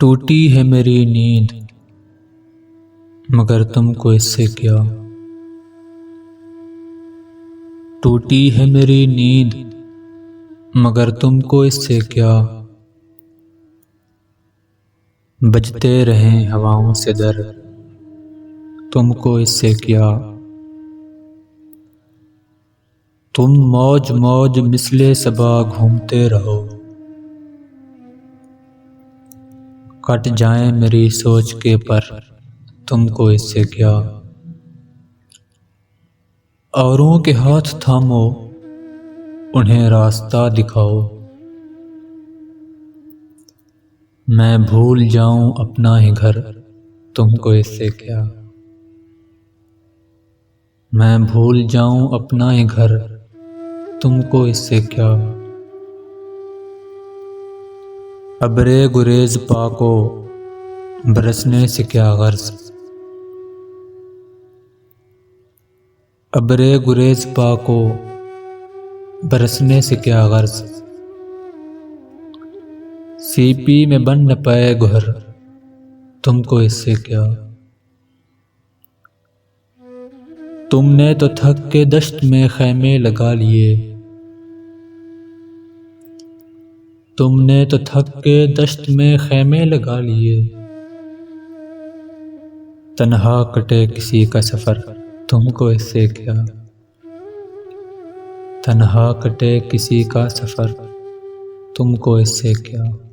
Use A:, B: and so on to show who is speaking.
A: टूटी है मेरी नींद मगर तुमको इससे क्या। टूटी है मेरी नींद मगर तुमको इससे क्या। बजते रहें हवाओं से दर तुमको इससे क्या। तुम मौज मौज मिसले सबा घूमते रहो। कट जाए मेरी सोच के पर तुमको इससे क्या। औरों के हाथ थामो उन्हें रास्ता दिखाओ। मैं भूल जाऊं अपना ही घर तुमको इससे क्या। मैं भूल जाऊं अपना ही घर तुमको इससे क्या। अबरे गुरेज पाको बरसने से क्या गर्ज। अबरे गुरेज पाको बरसने से क्या गर्ज। सीपी में बन न पाए गुहर तुमको इससे क्या। तुमने तो थक के दश्त में खैमे लगा लिए। तुमने तो थक के दश्त में खैमे लगा लिए। तन्हा कटे किसी का सफर तुमको इससे क्या। तन्हा कटे किसी का सफर तुमको इससे क्या।